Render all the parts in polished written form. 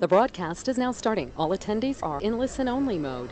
The broadcast is now starting. All attendees are in listen-only mode.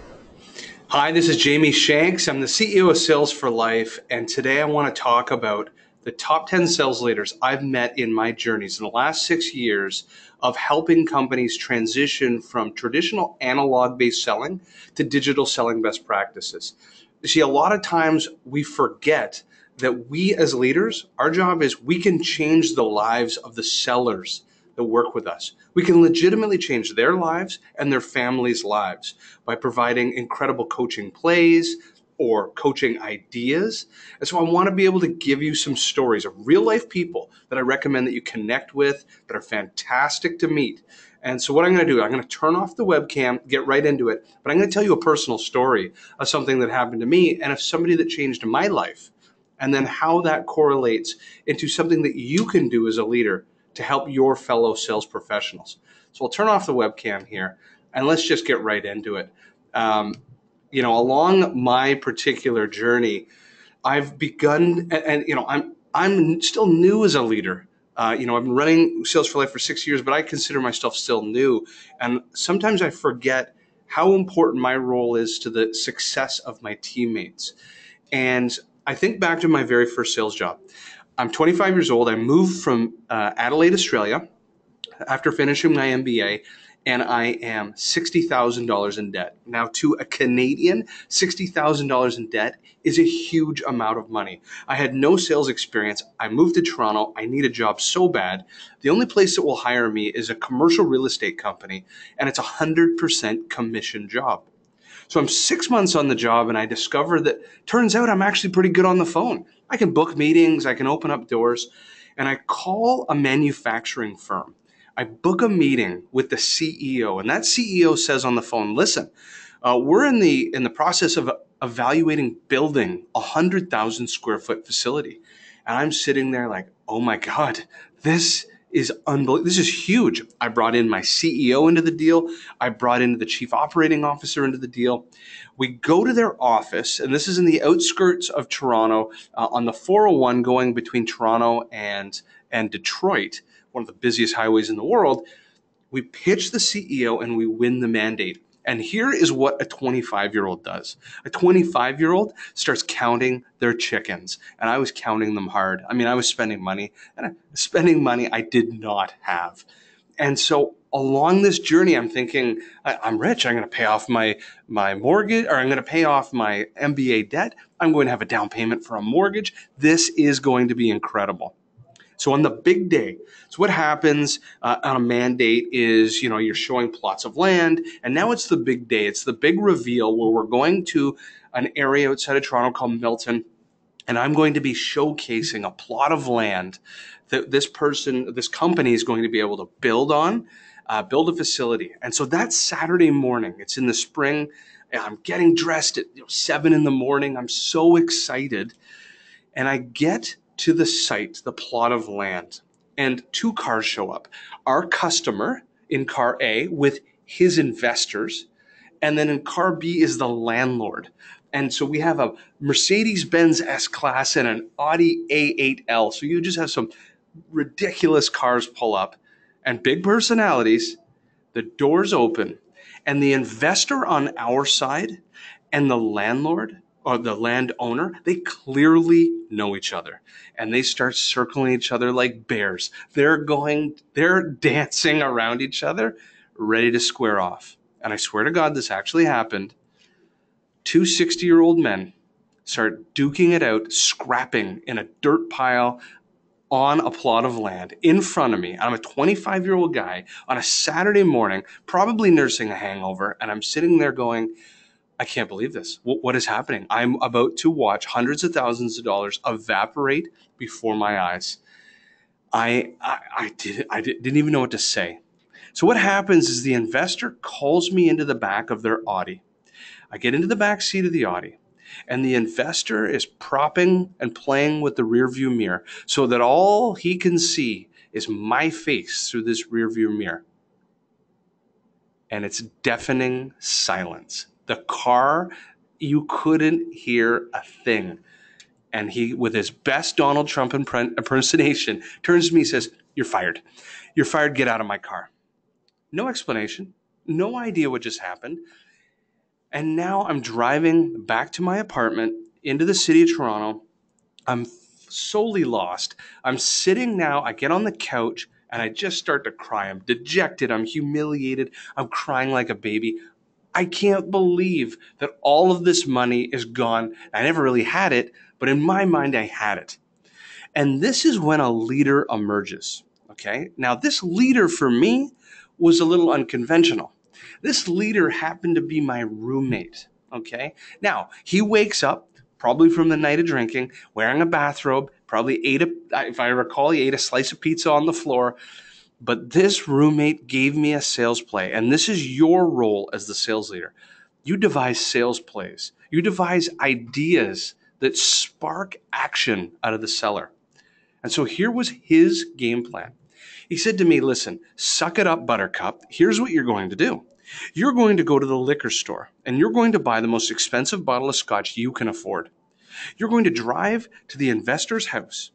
Hi, this is Jamie Shanks. I'm the CEO of Sales for Life, and today I want to talk about the top 10 sales leaders I've met in my journeys in the last 6 years of helping companies transition from traditional analog-based selling to digital selling best practices. You see, a lot of times we forget that we as leaders, our job is we can change the lives of the sellers that work with us. We can legitimately change their lives and their families' lives by providing incredible coaching plays or coaching ideas. And so I want to be able to give you some stories of real life people that I recommend that you connect with that are fantastic to meet. And so what I'm going to do, I'm going to turn off the webcam, get right into it, but I'm going to tell you a personal story of something that happened to me and of somebody that changed my life, and then how that correlates into something that you can do as a leader to help your fellow sales professionals. So I'll turn off the webcam here and let's just get right into it. Along my particular journey, I've begun, and I'm still new as a leader. I've been running Sales for Life for 6 years, but I consider myself still new. And sometimes I forget how important my role is to the success of my teammates. And I think back to my very first sales job. I'm 25 years old. I moved from Adelaide, Australia, after finishing my MBA, and I am $60,000 in debt. Now, to a Canadian, $60,000 in debt is a huge amount of money. I had no sales experience. I moved to Toronto. I need a job so bad. The only place that will hire me is a commercial real estate company, and it's a 100% commission job. So I'm 6 months on the job, and I discover that turns out I'm actually pretty good on the phone. I can book meetings, I can open up doors, and I call a manufacturing firm. I book a meeting with the CEO, and that CEO says on the phone, listen, we're in the process of evaluating building a 100,000 square foot facility. And I'm sitting there like, oh my God, this is unbelievable. This is huge. I brought in my CEO into the deal. I brought in the chief operating officer into the deal. We go to their office, and this is in the outskirts of Toronto, on the 401 going between Toronto and Detroit, one of the busiest highways in the world. We pitch the CEO and we win the mandate. And here is what a 25-year-old does. A 25-year-old starts counting their chickens. And I was counting them hard. I mean, I was spending money I did not have. And so along this journey, I'm thinking, I'm rich. I'm going to pay off my mortgage, or I'm going to pay off my MBA debt. I'm going to have a down payment for a mortgage. This is going to be incredible. So on the big day, so what happens on a mandate is, you're showing plots of land, and now it's the big day. It's the big reveal where we're going to an area outside of Toronto called Milton, and I'm going to be showcasing a plot of land that this company is going to be able to build on, build a facility. And so that Saturday morning, it's in the spring, I'm getting dressed at 7 in the morning. I'm so excited, and I get to the site, the plot of land, and 2 cars show up. Our customer in car A with his investors, and then in car B is the landlord. And so we have a Mercedes-Benz S-Class and an Audi A8L. So you just have some ridiculous cars pull up and big personalities. The doors open, and the investor on our side and the landlord, or the landowner, they clearly know each other, and they start circling each other like bears. They're dancing around each other, ready to square off. And I swear to God, this actually happened. 2 60-year-old men start duking it out, scrapping in a dirt pile on a plot of land in front of me. I'm a 25-year-old guy on a Saturday morning, probably nursing a hangover, and I'm sitting there going, I can't believe this. What is happening? I'm about to watch hundreds of thousands of dollars evaporate before my eyes. I didn't even know what to say. So what happens is the investor calls me into the back of their Audi. I get into the back seat of the Audi, and the investor is propping and playing with the rearview mirror so that all he can see is my face through this rearview mirror. And it's deafening silence. The car, you couldn't hear a thing. And he, with his best Donald Trump impersonation, turns to me and says, "You're fired. You're fired. Get out of my car." No explanation, no idea what just happened. And now I'm driving back to my apartment into the city of Toronto. I'm solely lost. I'm sitting now, I get on the couch and I just start to cry. I'm dejected, I'm humiliated, I'm crying like a baby. I can't believe that all of this money is gone. I never really had it, but in my mind, I had it. And this is when a leader emerges. Okay. Now, this leader for me was a little unconventional. This leader happened to be my roommate. Okay. Now, he wakes up probably from the night of drinking, wearing a bathrobe, probably if I recall, he ate a slice of pizza on the floor. But this roommate gave me a sales play. And this is your role as the sales leader. You devise sales plays, you devise ideas that spark action out of the seller. And so here was his game plan. He said to me, listen, suck it up, Buttercup. Here's what you're going to do. You're going to go to the liquor store and you're going to buy the most expensive bottle of scotch you can afford. You're going to drive to the investor's house.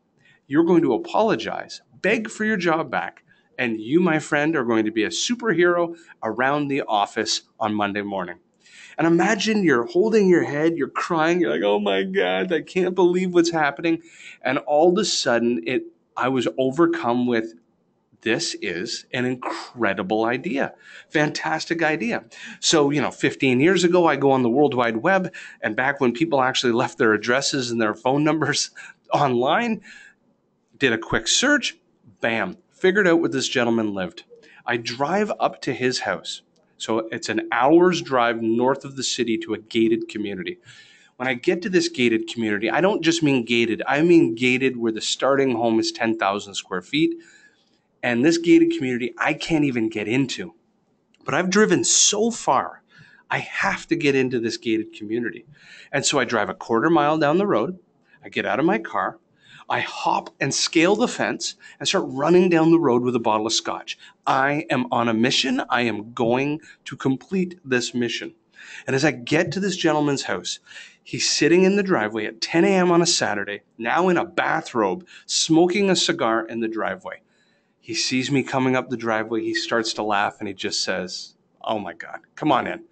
You're going to apologize, beg for your job back, and you, my friend, are going to be a superhero around the office on Monday morning. And imagine you're holding your head, you're crying, you're like, oh my God, I can't believe what's happening. And all of a sudden, I was overcome with, this is an incredible idea. Fantastic idea. So, 15 years ago, I go on the World Wide Web, and back when people actually left their addresses and their phone numbers online, did a quick search, bam, figured out where this gentleman lived. I drive up to his house. So it's an hour's drive north of the city to a gated community. When I get to this gated community, I don't just mean gated, I mean gated where the starting home is 10,000 square feet. And this gated community, I can't even get into. But I've driven so far, I have to get into this gated community. And so I drive a quarter mile down the road. I get out of my car. I hop and scale the fence and start running down the road with a bottle of scotch. I am on a mission. I am going to complete this mission. And as I get to this gentleman's house, he's sitting in the driveway at 10 a.m. on a Saturday, now in a bathrobe, smoking a cigar in the driveway. He sees me coming up the driveway. He starts to laugh and he just says, oh my God, come on in.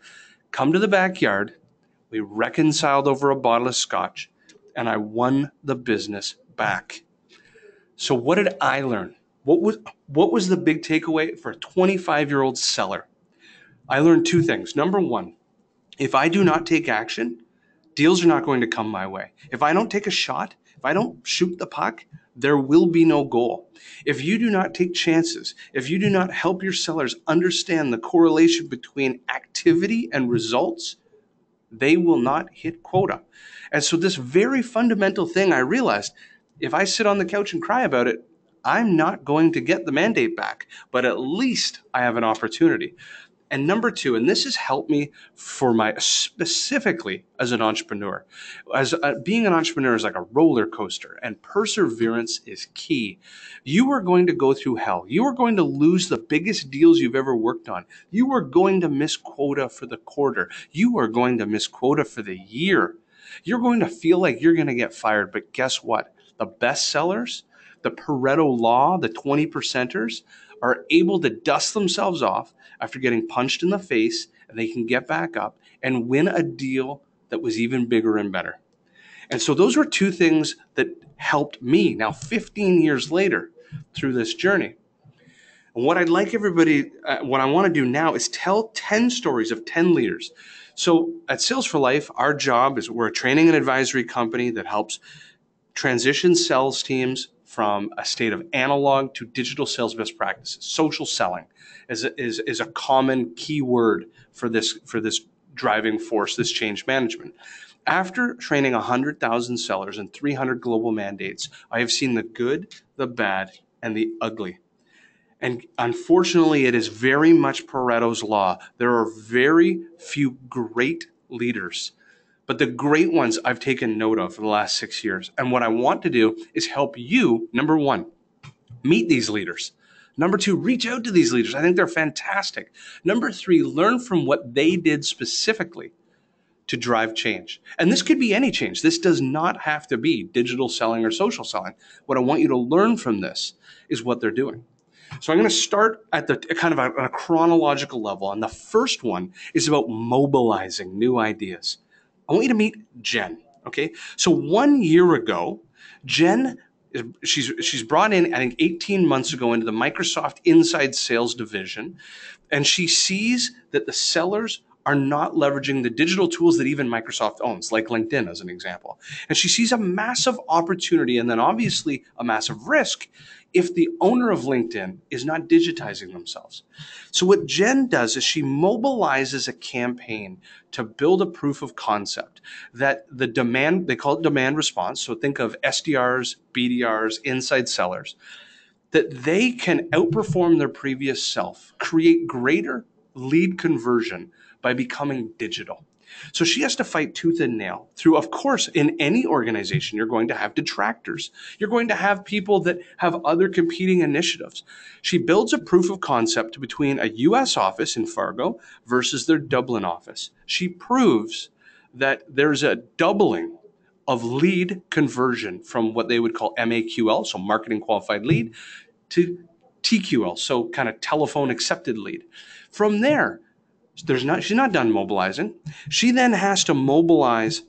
Come to the backyard. We reconciled over a bottle of scotch and I won the business back. So what did I learn? What was the big takeaway for a 25-year-old seller? I learned two things. Number one, if I do not take action, deals are not going to come my way. If I don't take a shot, if I don't shoot the puck, there will be no goal. If you do not take chances, if you do not help your sellers understand the correlation between activity and results, they will not hit quota. And so this very fundamental thing I realized, if I sit on the couch and cry about it, I'm not going to get the mandate back, but at least I have an opportunity. And number two, and this has helped me specifically as an entrepreneur, being an entrepreneur is like a roller coaster and perseverance is key. You are going to go through hell. You are going to lose the biggest deals you've ever worked on. You are going to miss quota for the quarter. You are going to miss quota for the year. You're going to feel like you're going to get fired. But guess what? The best sellers, the Pareto law, the 20 percenters are able to dust themselves off after getting punched in the face, and they can get back up and win a deal that was even bigger and better. And so those were two things that helped me now 15 years later through this journey. And what I'd like everybody, what I want to do now is tell 10 stories of 10 leaders. So at Sales for Life, our job is we're a training and advisory company that helps transition sales teams from a state of analog to digital sales best practices. Social selling is a common key word for this driving force, this change management. After training 100,000 sellers and 300 global mandates, I have seen the good, the bad, and the ugly. And unfortunately, it is very much Pareto's law. There are very few great leaders, but the great ones I've taken note of for the last 6 years. And what I want to do is help you, number one, meet these leaders. Number two, reach out to these leaders. I think they're fantastic. Number three, learn from what they did specifically to drive change. And this could be any change. This does not have to be digital selling or social selling. What I want you to learn from this is what they're doing. So I'm going to start at the kind of a chronological level. And the first one is about mobilizing new ideas. I want you to meet Jen. Okay. So 1 year ago, Jen, she's brought in, I think 18 months ago, into the Microsoft inside sales division. And she sees that the sellers are not leveraging the digital tools that even Microsoft owns, like LinkedIn as an example. And she sees a massive opportunity and then obviously a massive risk if the owner of LinkedIn is not digitizing themselves. So what Jen does is she mobilizes a campaign to build a proof of concept that the demand, they call it demand response. So think of SDRs, BDRs, inside sellers, that they can outperform their previous self, create greater lead conversion by becoming digital. So she has to fight tooth and nail through, of course, in any organization, you're going to have detractors. You're going to have people that have other competing initiatives. She builds a proof of concept between a US office in Fargo versus their Dublin office. She proves that there's a doubling of lead conversion from what they would call MAQL, so marketing qualified lead, to TQL, so kind of telephone accepted lead. From there, she's not done mobilizing. She then has to mobilize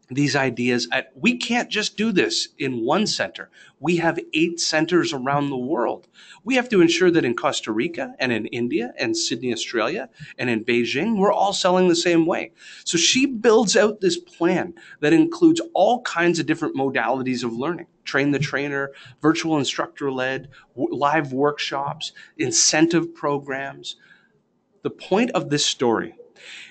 these ideas we can't just do this in one center. We have 8 centers around the world. We have to ensure that in Costa Rica and in India and Sydney, Australia, and in Beijing, we're all selling the same way. So she builds out this plan that includes all kinds of different modalities of learning: train the trainer, virtual instructor led, live workshops, incentive programs. The point of this story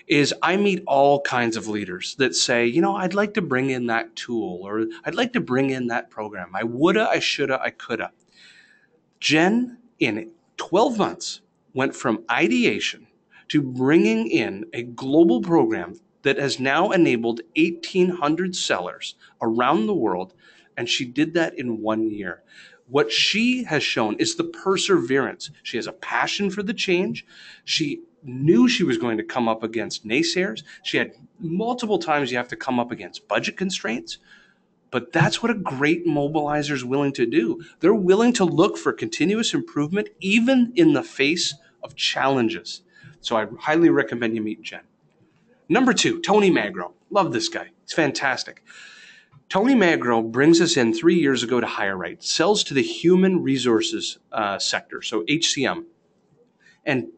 is I meet all kinds of leaders that say, I'd like to bring in that tool, or I'd like to bring in that program. I woulda, I shoulda, I coulda. Jen, in 12 months, went from ideation to bringing in a global program that has now enabled 1,800 sellers around the world, and she did that in 1 year. What she has shown is the perseverance. She has a passion for the change. She knew she was going to come up against naysayers. She had multiple times you have to come up against budget constraints. But that's what a great mobilizer is willing to do. They're willing to look for continuous improvement, even in the face of challenges. So I highly recommend you meet Jen. Number 2, Tony Mangrum. Love this guy. He's fantastic. Tony Mangrum brings us in 3 years ago to HireRight, sells to the human resources sector, so HCM. And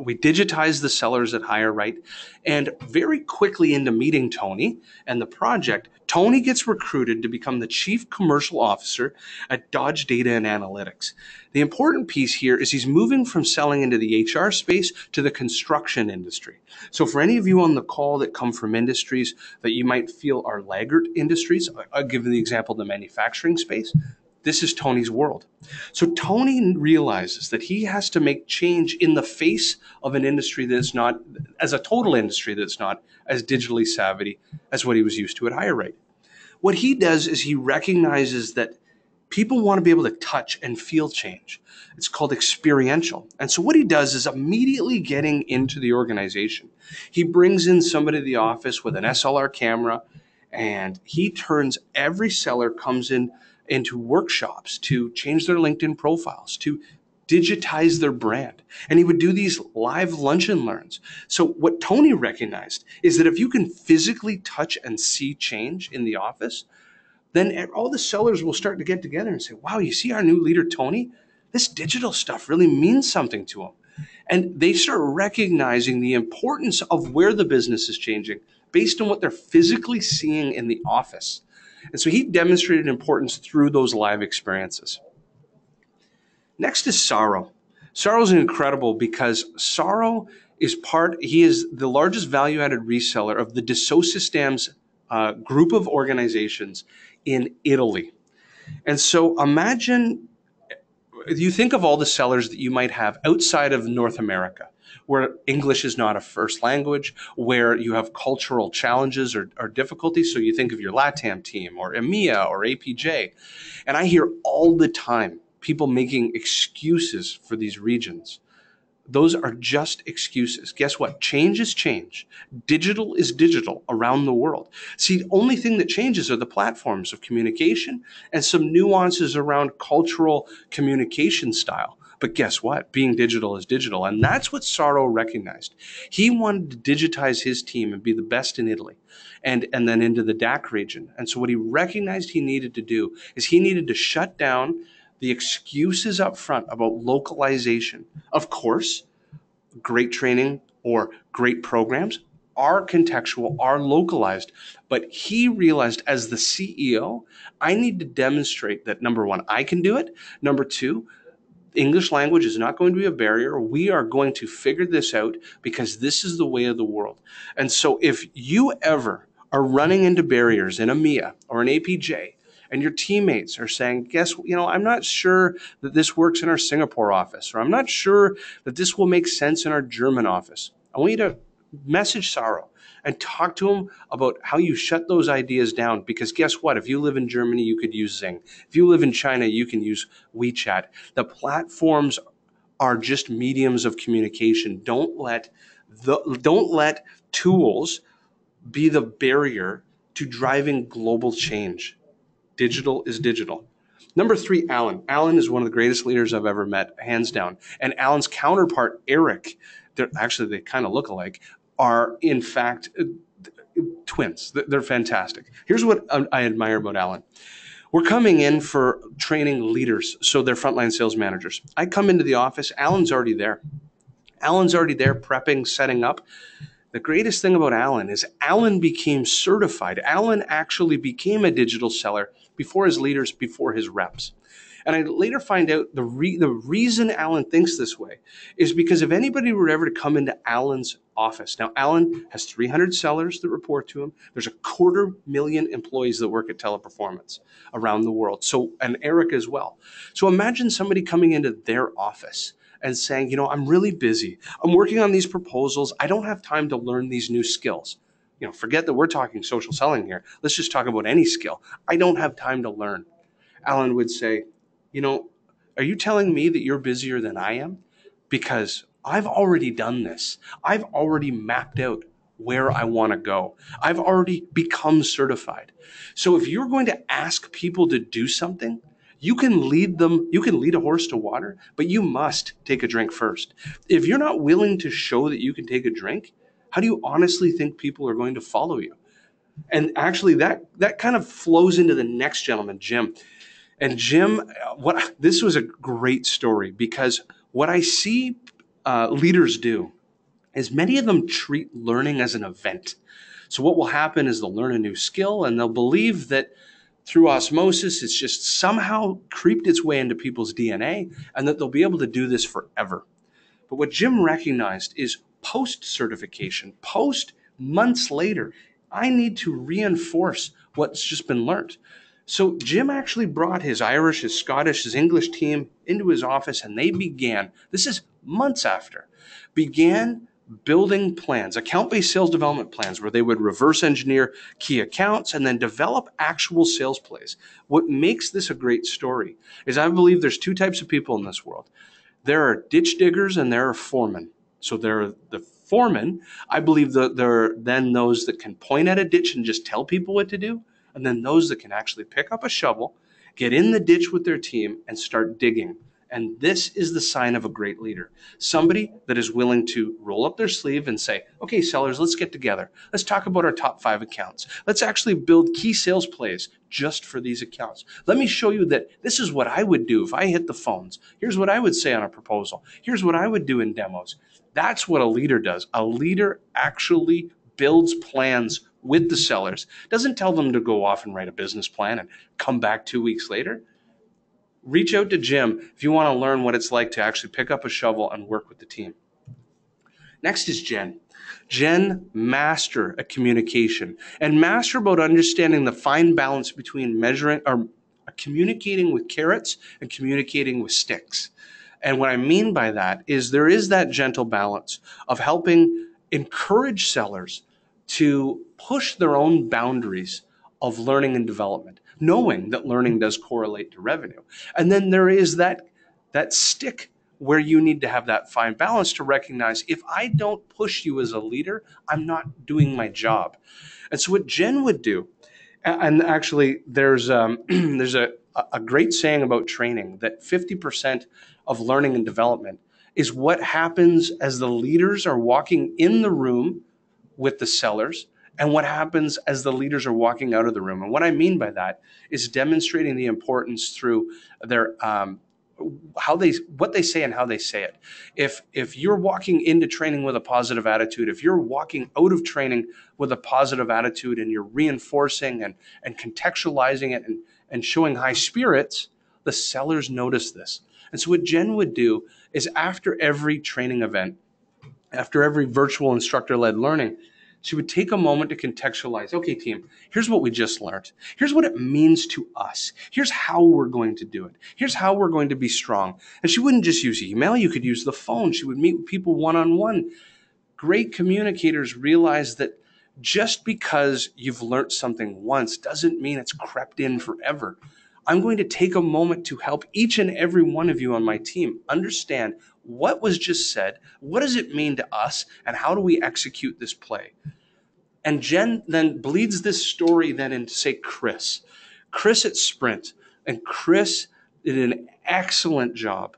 we digitized the sellers at HireRight, and very quickly into meeting Tony and the project, Tony gets recruited to become the chief commercial officer at Dodge Data and Analytics. The important piece here is he's moving from selling into the HR space to the construction industry. So for any of you on the call that come from industries that you might feel are laggard industries, I'll give you the example of the manufacturing space. This is Tony's world. So Tony realizes that he has to make change in the face of an industry that's not, as a total industry that's not as digitally savvy as what he was used to at HireRight. What he does is he recognizes that people want to be able to touch and feel change. It's called experiential. And so what he does is immediately getting into the organization. He brings in somebody to the office with an SLR camera, and he turns every seller comes in into workshops to change their LinkedIn profiles, to digitize their brand. And he would do these live lunch and learns. So what Tony recognized is that if you can physically touch and see change in the office, then all the sellers will start to get together and say, wow, you see our new leader, Tony? This digital stuff really means something to him. And they start recognizing the importance of where the business is changing based on what they're physically seeing in the office. And so he demonstrated importance through those live experiences. Next is Saro. Saro's incredible because Saro he is the largest value-added reseller of the Dassault Systems group of organizations in Italy. And so imagine, you think of all the sellers that you might have outside of North America, where English is not a first language, where you have cultural challenges or difficulties. So you think of your LATAM team or EMEA or APJ. And I hear all the time people making excuses for these regions. Those are just excuses. Guess what? Change is change. Digital is digital around the world. See, the only thing that changes are the platforms of communication and some nuances around cultural communication style. But guess what? Being digital is digital. And that's what Saro recognized. He wanted to digitize his team and be the best in Italy and then into the DAC region. And so what he recognized he needed to do is he needed to shut down the excuses up front about localization. Of course, great training or great programs are contextual, are localized. But he realized as the CEO, I need to demonstrate that number one, I can do it. Number two, English language is not going to be a barrier. We are going to figure this out because this is the way of the world. And so if you ever are running into barriers in EMEA or an APJ, and your teammates are saying, I'm not sure that this works in our Singapore office, or I'm not sure that this will make sense in our German office. I want you to message Saro and talk to him about how you shut those ideas down. Because guess what? If you live in Germany, you could use Zing. If you live in China, you can use WeChat. The platforms are just mediums of communication. Don't let tools be the barrier to driving global change. Digital is digital. Number three, Alan. Alan is one of the greatest leaders I've ever met, hands down. And Alan's counterpart, Eric, they kind of look alike, are in fact twins. They're fantastic. Here's what I admire about Alan. We're coming in for training leaders, so they're frontline sales managers. I come into the office, Alan's already there. Alan's already there prepping, setting up. The greatest thing about Alan is Alan became certified. Alan actually became a digital seller before his leaders, before his reps. And I later find out the reason Alan thinks this way is because if anybody were ever to come into Alan's office, now Alan has 300 sellers that report to him. There's 250,000 employees that work at Teleperformance around the world. So, and Eric as well. So imagine somebody coming into their office and saying, I'm really busy. I'm working on these proposals. I don't have time to learn these new skills. Forget that we're talking social selling here. Let's just talk about any skill. I don't have time to learn. Alan would say, are you telling me that you're busier than I am? Because I've already done this. I've already mapped out where I want to go. I've already become certified. So if you're going to ask people to do something, you can lead a horse to water, but you must take a drink first. If you're not willing to show that you can take a drink, how do you honestly think people are going to follow you? And actually that kind of flows into the next gentleman, Jim. And Jim, this was a great story because what I see leaders do is many of them treat learning as an event. So what will happen is they'll learn a new skill and they'll believe that through osmosis, it's just somehow creeped its way into people's DNA and that they'll be able to do this forever. But what Jim recognized is post-certification, months later, I need to reinforce what's just been learned. So Jim actually brought his Irish, his Scottish, his English team into his office and they began, this is months after, began building plans, account-based sales development plans, where they would reverse engineer key accounts and then develop actual sales plays. What makes this a great story is I believe there's two types of people in this world. There are ditch diggers and there are foremen. So there are the foremen. I believe that there are then those that can point at a ditch and just tell people what to do. And then those that can actually pick up a shovel, get in the ditch with their team and start digging. And this is the sign of a great leader. Somebody that is willing to roll up their sleeve and say, okay, sellers, let's get together. Let's talk about our top 5 accounts. Let's actually build key sales plays just for these accounts. Let me show you that this is what I would do if I hit the phones. Here's what I would say on a proposal. Here's what I would do in demos. That's what a leader does. A leader actually builds plans with the sellers. Doesn't tell them to go off and write a business plan and come back 2 weeks later. Reach out to Jim if you want to learn what it's like to actually pick up a shovel and work with the team. Next is Jen. Jen, master at communication and master about understanding the fine balance between measuring or communicating with carrots and communicating with sticks. And what I mean by that is there is that gentle balance of helping encourage sellers to push their own boundaries of learning and development, knowing that learning does correlate to revenue. And then there is that stick where you need to have that fine balance to recognize if I don't push you as a leader, I'm not doing my job. And so what Jen would do, and actually there's there's a great saying about training that 50% of learning and development is what happens as the leaders are walking in the room with the sellers and what happens as the leaders are walking out of the room. And what I mean by that is demonstrating the importance through their what they say and how they say it. If you're walking into training with a positive attitude, if you're walking out of training with a positive attitude and you're reinforcing and contextualizing it and showing high spirits, the sellers notice this. And so what Jen would do is after every training event, after every virtual instructor-led learning, she would take a moment to contextualize, okay, team, here's what we just learned. Here's what it means to us. Here's how we're going to do it. Here's how we're going to be strong. And she wouldn't just use email. You could use the phone. She would meet with people one-on-one. Great communicators realize that just because you've learned something once doesn't mean it's crept in forever. I'm going to take a moment to help each and every one of you on my team understand what was just said, what does it mean to us, and how do we execute this play? And Jen then bleeds this story then into, say, Chris at Sprint. And Chris did an excellent job.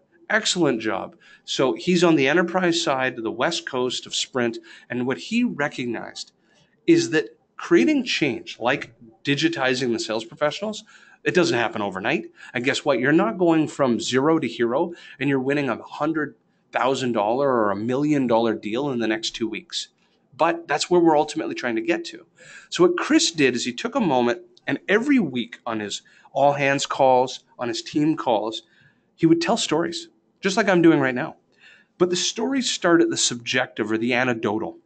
So he's on the enterprise side, the West Coast of Sprint. And what he recognized is that creating change, like digitizing the sales professionals, it doesn't happen overnight. And guess what? You're not going from zero to hero and you're winning $100,000 or $1 million deal in the next 2 weeks. But that's where we're ultimately trying to get to. So what Chris did is he took a moment and every week on his all hands calls, on his team calls, he would tell stories, just like I'm doing right now. But the stories start at the subjective or the anecdotal.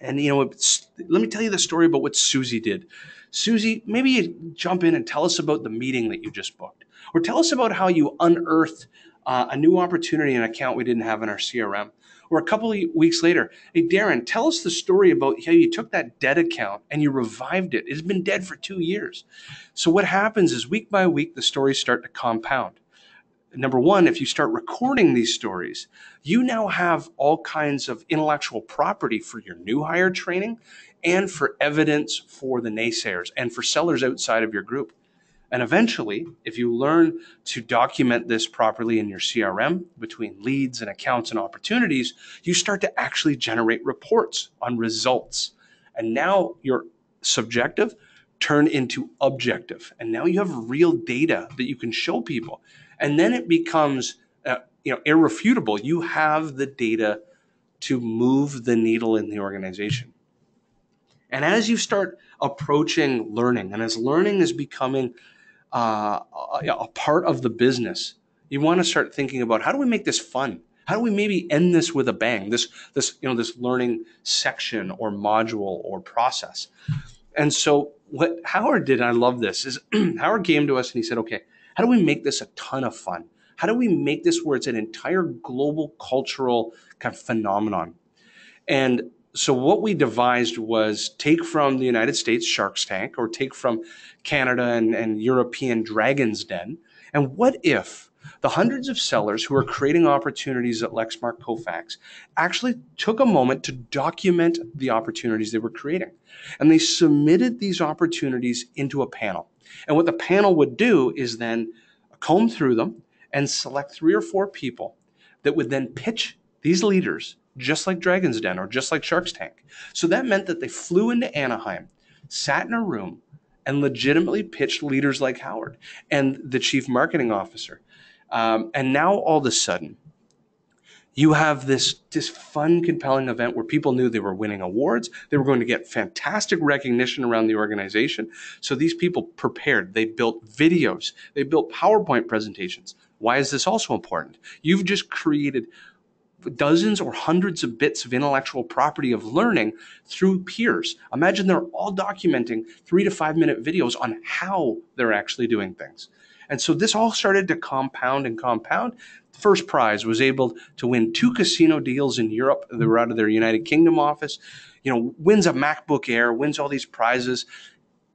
And, let me tell you the story about what Susie did. Susie, maybe you jump in and tell us about the meeting that you just booked. Or tell us about how you unearthed a new opportunity, an account we didn't have in our CRM. Or a couple of weeks later, hey, Darren, tell us the story about how you took that dead account and you revived it. It's been dead for 2 years. So what happens is week by week, the stories start to compound. Number one, if you start recording these stories, you now have all kinds of intellectual property for your new hire training and for evidence for the naysayers and for sellers outside of your group. And eventually, if you learn to document this properly in your CRM between leads and accounts and opportunities, you start to actually generate reports on results. And now your subjective turn into objective. And now you have real data that you can show people. And then it becomes irrefutable. You have the data to move the needle in the organization. And as you start approaching learning, and as learning is becoming a part of the business, you want to start thinking about how do we make this fun? How do we maybe end this with a bang? This learning section or module or process. And so what Howard did, and I love this, is Howard came to us and he said, okay, how do we make this a ton of fun? How do we make this where it's an entire global cultural kind of phenomenon? And so what we devised was take from the United States Shark's Tank or take from Canada and European Dragon's Den. And what if the hundreds of sellers who are creating opportunities at Lexmark Kofax actually took a moment to document the opportunities they were creating? And they submitted these opportunities into a panel. And what the panel would do is then comb through them and select 3 or 4 people that would then pitch these leaders just like Dragon's Den or just like Shark's Tank. So that meant that they flew into Anaheim, sat in a room, and legitimately pitched leaders like Howard and the chief marketing officer. And now all of a sudden, you have this fun, compelling event where people knew they were winning awards. They were going to get fantastic recognition around the organization. So these people prepared. They built videos. They built PowerPoint presentations. Why is this also important? You've just created dozens or hundreds of bits of intellectual property of learning through peers. Imagine they're all documenting 3 to 5 minute videos on how they're actually doing things. And so this all started to compound and compound. The first prize was able to win 2 casino deals in Europe. They were out of their United Kingdom office, wins a MacBook Air, wins all these prizes.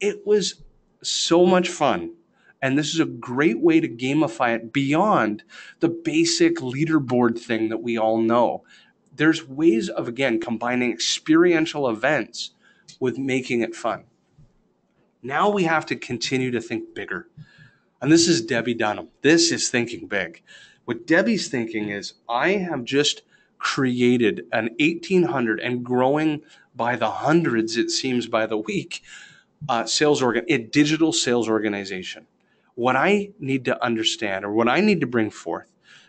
It was so much fun. And this is a great way to gamify it beyond the basic leaderboard thing that we all know. There's ways of, again, combining experiential events with making it fun. Now we have to continue to think bigger. And this is Debbie Dunham. This is thinking big. What Debbie's thinking is, I have just created an 1,800 and growing by the hundreds, it seems, by the week, a digital sales organization. What I need to understand, or what I need to bring forth,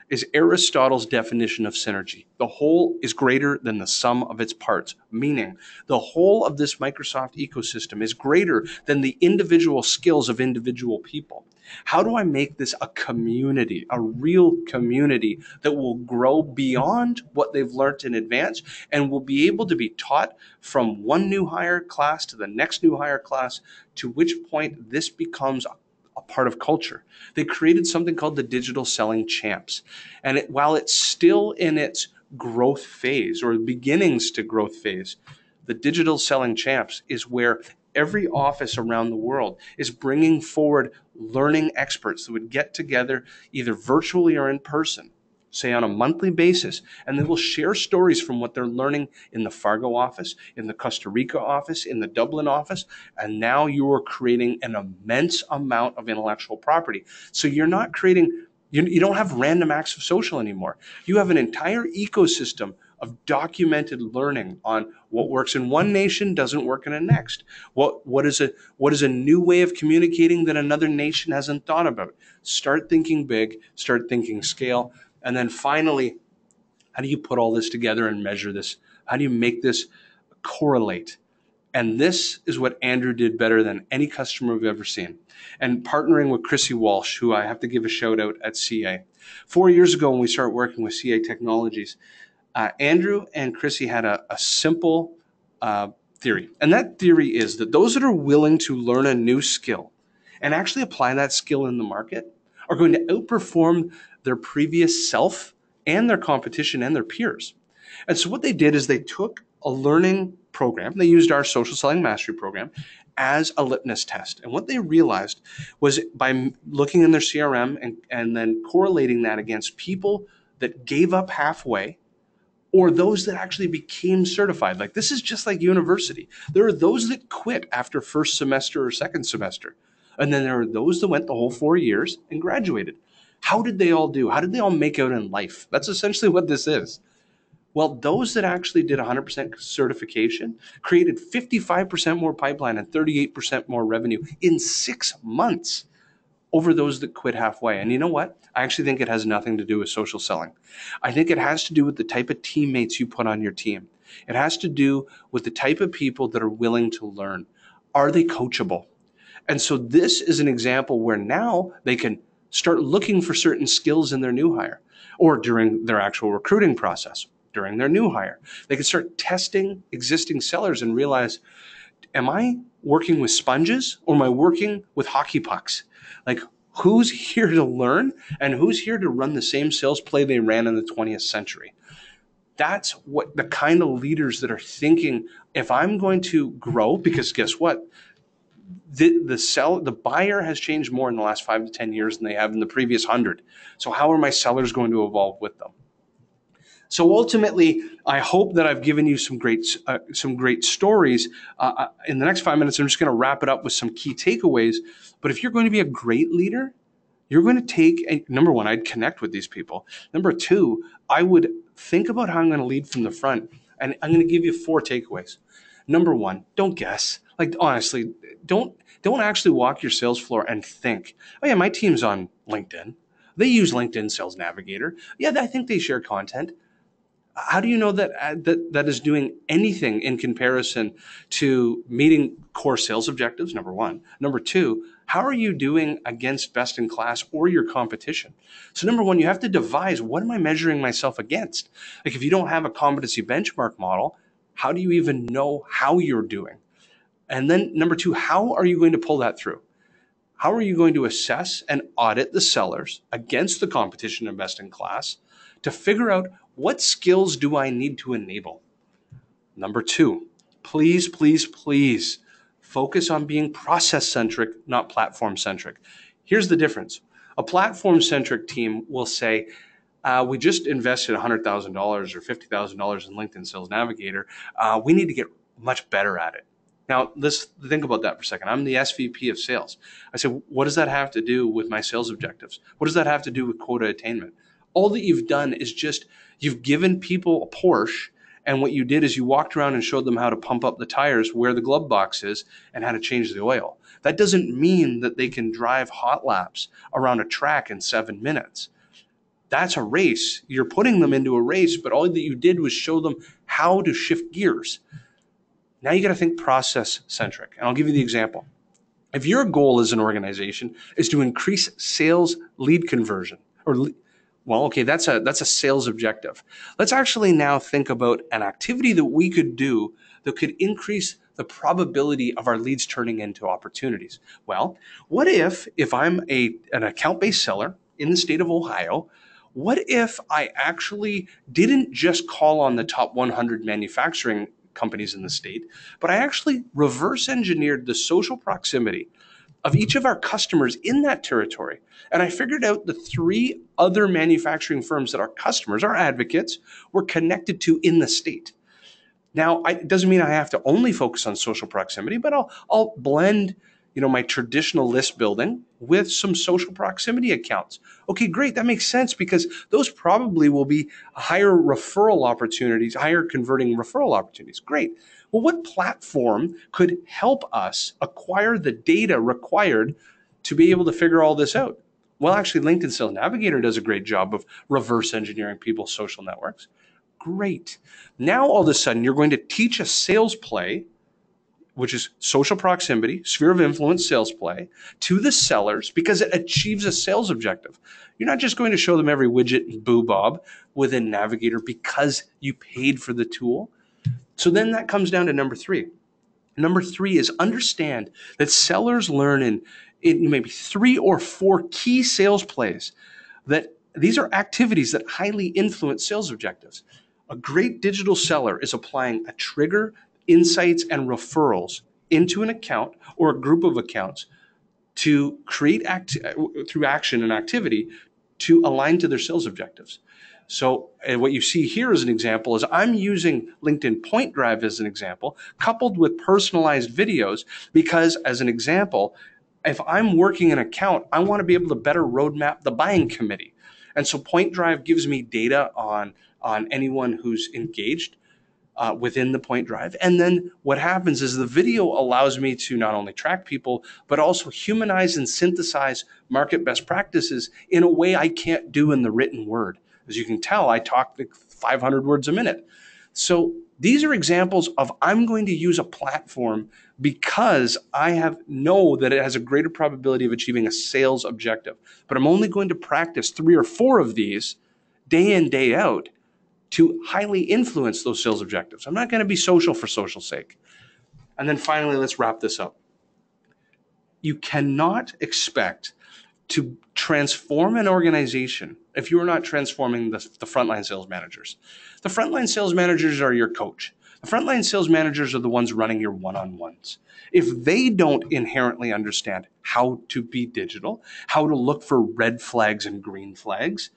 is Aristotle's definition of synergy. The whole is greater than the sum of its parts, meaning the whole of this Microsoft ecosystem is greater than the individual skills of individual people. How do I make this a community, a real community that will grow beyond what they've learned in advance and will be able to be taught from one new hire class to the next new hire class, to which point this becomes a part of culture? They created something called the Digital Selling Champs. And while it's still in its growth phase, or beginnings to growth phase, the Digital Selling Champs is where every office around the world is bringing forward learning experts that would get together either virtually or in person, say on a monthly basis, and they will share stories from what they're learning in the Fargo office, in the Costa Rica office, in the Dublin office, and now you are creating an immense amount of intellectual property. So you're not creating, you don't have random acts of social anymore. You have an entire ecosystem of documented learning on what works in one nation doesn't work in a next. What is a new way of communicating that another nation hasn't thought about? Start thinking big, start thinking scale. And then finally, how do you put all this together and measure this? How do you make this correlate? And this is what Andrew did better than any customer we've ever seen. And partnering with Chrissie Walsh, who I have to give a shout out at CA. 4 years ago, when we started working with CA Technologies, Andrew and Chrissie had a simple theory. And that theory is that those that are willing to learn a new skill and actually apply that skill in the market are going to outperform their previous self and their competition and their peers. And so what they did is they took a learning program, they used our social selling mastery program as a litmus test. And what they realized was, by looking in their CRM and then correlating that against people that gave up halfway, or those that actually became certified. Like, this is just like university. There are those that quit after first semester or second semester. And then there are those that went the whole 4 years and graduated. How did they all do? How did they all make out in life? That's essentially what this is. Well, those that actually did 100% certification created 55% more pipeline and 38% more revenue in 6 months over those that quit halfway. And you know what? I actually think it has nothing to do with social selling. I think it has to do with the type of teammates you put on your team. It has to do with the type of people that are willing to learn. Are they coachable? And so this is an example where now they can start looking for certain skills in their new hire, or during their actual recruiting process, during their new hire. They can start testing existing sellers and realize, am I working with sponges or am I working with hockey pucks? Like, who's here to learn and who's here to run the same sales play they ran in the 20th century? That's what the kind of leaders that are thinking, if I'm going to grow, because guess what? The buyer has changed more in the last 5 to 10 years than they have in the previous 100. So how are my sellers going to evolve with them? So ultimately, I hope that I've given you some great stories. In the next 5 minutes, I'm just going to wrap it up with some key takeaways. But if you're going to be a great leader, you're going to number one, I'd connect with these people. Number two, I would think about how I'm going to lead from the front. And I'm going to give you 4 takeaways. Number one, don't guess. Like, honestly, don't actually walk your sales floor and think, oh yeah, my team's on LinkedIn. They use LinkedIn Sales Navigator. Yeah, I think they share content. How do you know that is doing anything in comparison to meeting core sales objectives? Number one. Number two, how are you doing against best in class or your competition? So number one, you have to devise, what am I measuring myself against? Like, if you don't have a competency benchmark model, how do you even know how you're doing? And then number two, how are you going to pull that through? How are you going to assess and audit the sellers against the competition and best in class to figure out, what skills do I need to enable? Number two, please, please, please focus on being process-centric, not platform-centric. Here's the difference. A platform-centric team will say, we just invested $100,000 or $50,000 in LinkedIn Sales Navigator. We need to get much better at it. Now, let's think about that for a second. I'm the SVP of sales. I said, what does that have to do with my sales objectives? What does that have to do with quota attainment? All that you've done is just, you've given people a Porsche, and what you did is you walked around and showed them how to pump up the tires, where the glove box is, and how to change the oil. That doesn't mean that they can drive hot laps around a track in 7 minutes. That's a race. You're putting them into a race, but all that you did was show them how to shift gears. Now you got to think process centric. And I'll give you the example. If your goal as an organization is to increase sales lead conversion, that's a sales objective. Let's actually now think about an activity that we could do that could increase the probability of our leads turning into opportunities. Well, what if I'm an account-based seller in the state of Ohio, what if I actually didn't just call on the top 100 manufacturing companies in the state, but I actually reverse engineered the social proximity of each of our customers in that territory. And I figured out the 3 other manufacturing firms that our customers, our advocates, were connected to in the state. Now, it doesn't mean I have to only focus on social proximity, but I'll blend my traditional list building with some social proximity accounts. Okay, great. That makes sense, because those probably will be higher referral opportunities, higher converting referral opportunities. Great. Well, what platform could help us acquire the data required to be able to figure all this out? Well, actually, LinkedIn Sales Navigator does a great job of reverse engineering people's social networks. Great. Now, all of a sudden, you're going to teach a sales play, which is social proximity, sphere of influence sales play, to the sellers, because it achieves a sales objective. You're not just going to show them every widget and boo-bob within Navigator because you paid for the tool. So then that comes down to number 3. Number 3 is understand that sellers learn in maybe 3 or 4 key sales plays, that these are activities that highly influence sales objectives. A great digital seller is applying a trigger, insights, and referrals into an account or a group of accounts to create through action and activity to align to their sales objectives. So what you see here as an example is I'm using LinkedIn Point Drive as an example, coupled with personalized videos, because as an example, if I'm working an account, I want to be able to better roadmap the buying committee. And so Point Drive gives me data on anyone who's engaged within the Point Drive. And then what happens is the video allows me to not only track people, but also humanize and synthesize market best practices in a way I can't do in the written word. As you can tell, I talk like 500 words a minute. So these are examples of I'm going to use a platform because I know that it has a greater probability of achieving a sales objective. But I'm only going to practice 3 or 4 of these day in, day out to highly influence those sales objectives. I'm not going to be social for social's sake. And then finally, let's wrap this up. You cannot expect to transform an organization if you are not transforming the frontline sales managers. The frontline sales managers are your coach. The frontline sales managers are the ones running your one-on-ones. If they don't inherently understand how to be digital, how to look for red flags and green flags,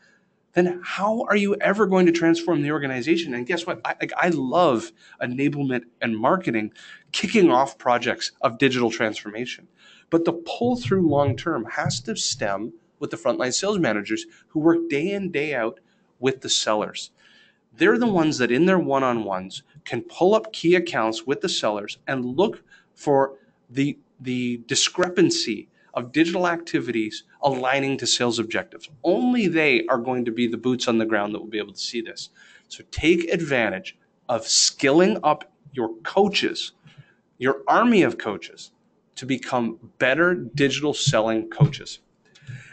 then how are you ever going to transform the organization? And guess what? I love enablement and marketing kicking off projects of digital transformation. But the pull through long term has to stem with the frontline sales managers who work day in, day out with the sellers. They're the ones that in their one-on-ones can pull up key accounts with the sellers and look for the discrepancy of digital activities aligning to sales objectives. Only they are going to be the boots on the ground that will be able to see this. So take advantage of skilling up your coaches, your army of coaches, to become better digital selling coaches.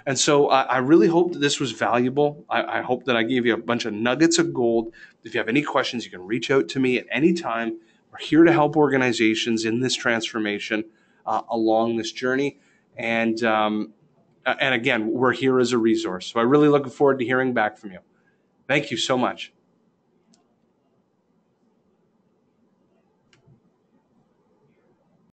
And so I really hope that this was valuable. I hope that I gave you a bunch of nuggets of gold. If you have any questions, you can reach out to me at any time. We're here to help organizations in this transformation along this journey. And again, we're here as a resource. So I really look forward to hearing back from you. Thank you so much.